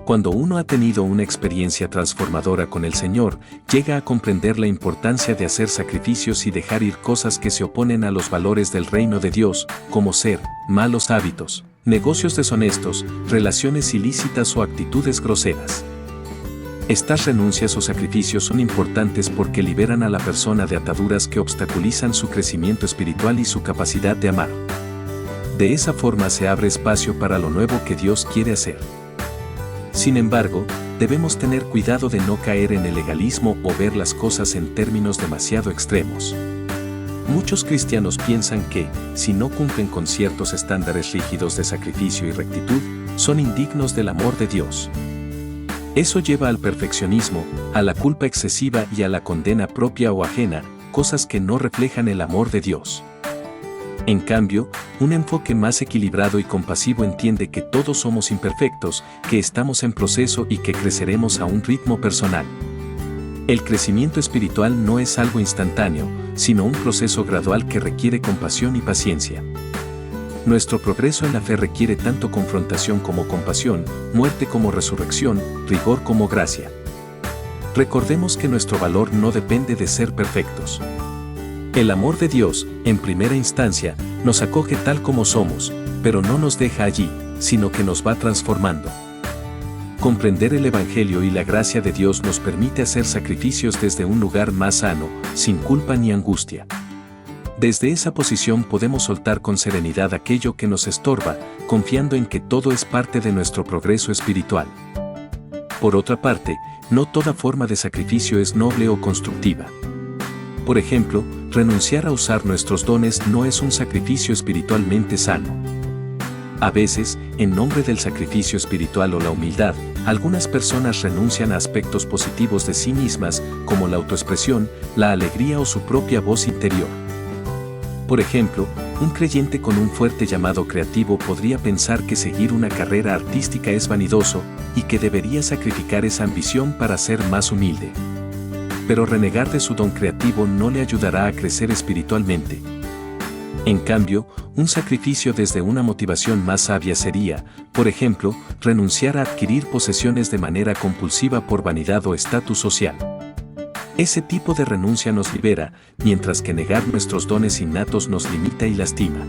Cuando uno ha tenido una experiencia transformadora con el Señor, llega a comprender la importancia de hacer sacrificios y dejar ir cosas que se oponen a los valores del reino de Dios, como ser, malos hábitos, negocios deshonestos, relaciones ilícitas o actitudes groseras. Estas renuncias o sacrificios son importantes porque liberan a la persona de ataduras que obstaculizan su crecimiento espiritual y su capacidad de amar. De esa forma se abre espacio para lo nuevo que Dios quiere hacer. Sin embargo, debemos tener cuidado de no caer en el legalismo o ver las cosas en términos demasiado extremos. Muchos cristianos piensan que, si no cumplen con ciertos estándares rígidos de sacrificio y rectitud, son indignos del amor de Dios. Eso lleva al perfeccionismo, a la culpa excesiva y a la condena propia o ajena, cosas que no reflejan el amor de Dios. En cambio, un enfoque más equilibrado y compasivo entiende que todos somos imperfectos, que estamos en proceso y que creceremos a un ritmo personal. El crecimiento espiritual no es algo instantáneo, sino un proceso gradual que requiere compasión y paciencia. Nuestro progreso en la fe requiere tanto confrontación como compasión, muerte como resurrección, rigor como gracia. Recordemos que nuestro valor no depende de ser perfectos. El amor de Dios, en primera instancia, nos acoge tal como somos, pero no nos deja allí, sino que nos va transformando. Comprender el Evangelio y la gracia de Dios nos permite hacer sacrificios desde un lugar más sano, sin culpa ni angustia. Desde esa posición podemos soltar con serenidad aquello que nos estorba, confiando en que todo es parte de nuestro progreso espiritual. Por otra parte, no toda forma de sacrificio es noble o constructiva. Por ejemplo, renunciar a usar nuestros dones no es un sacrificio espiritualmente sano. A veces, en nombre del sacrificio espiritual o la humildad, algunas personas renuncian a aspectos positivos de sí mismas, como la autoexpresión, la alegría o su propia voz interior. Por ejemplo, un creyente con un fuerte llamado creativo podría pensar que seguir una carrera artística es vanidoso, y que debería sacrificar esa ambición para ser más humilde. Pero renegar de su don creativo no le ayudará a crecer espiritualmente. En cambio, un sacrificio desde una motivación más sabia sería, por ejemplo, renunciar a adquirir posesiones de manera compulsiva por vanidad o estatus social. Ese tipo de renuncia nos libera, mientras que negar nuestros dones innatos nos limita y lastima.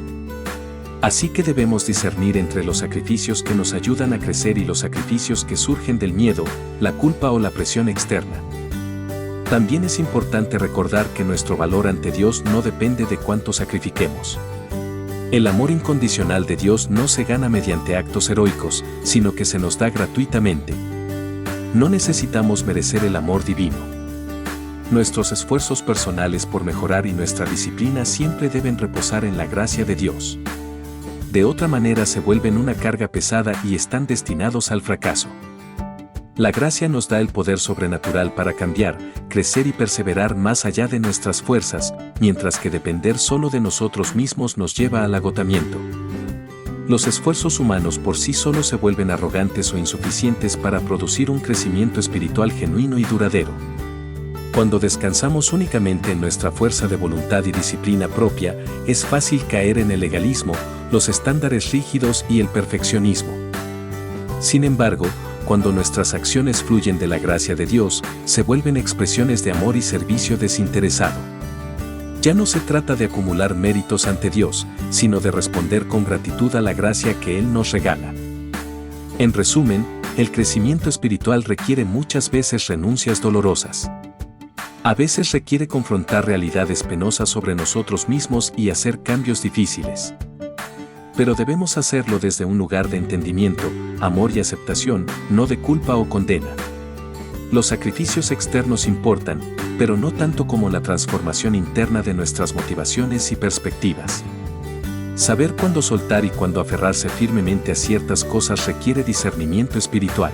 Así que debemos discernir entre los sacrificios que nos ayudan a crecer y los sacrificios que surgen del miedo, la culpa o la presión externa. También es importante recordar que nuestro valor ante Dios no depende de cuánto sacrifiquemos. El amor incondicional de Dios no se gana mediante actos heroicos, sino que se nos da gratuitamente. No necesitamos merecer el amor divino. Nuestros esfuerzos personales por mejorar y nuestra disciplina siempre deben reposar en la gracia de Dios. De otra manera se vuelven una carga pesada y están destinados al fracaso. La gracia nos da el poder sobrenatural para cambiar, crecer y perseverar más allá de nuestras fuerzas, mientras que depender solo de nosotros mismos nos lleva al agotamiento. Los esfuerzos humanos por sí solos se vuelven arrogantes o insuficientes para producir un crecimiento espiritual genuino y duradero. Cuando descansamos únicamente en nuestra fuerza de voluntad y disciplina propia, es fácil caer en el legalismo, los estándares rígidos y el perfeccionismo. Sin embargo, cuando nuestras acciones fluyen de la gracia de Dios, se vuelven expresiones de amor y servicio desinteresado. Ya no se trata de acumular méritos ante Dios, sino de responder con gratitud a la gracia que Él nos regala. En resumen, el crecimiento espiritual requiere muchas veces renuncias dolorosas. A veces requiere confrontar realidades penosas sobre nosotros mismos y hacer cambios difíciles. Pero debemos hacerlo desde un lugar de entendimiento, amor y aceptación, no de culpa o condena. Los sacrificios externos importan, pero no tanto como la transformación interna de nuestras motivaciones y perspectivas. Saber cuándo soltar y cuándo aferrarse firmemente a ciertas cosas requiere discernimiento espiritual.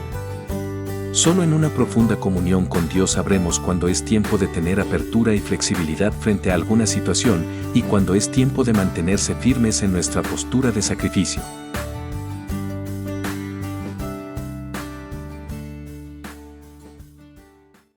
Solo en una profunda comunión con Dios sabremos cuándo es tiempo de tener apertura y flexibilidad frente a alguna situación y cuándo es tiempo de mantenerse firmes en nuestra postura de sacrificio.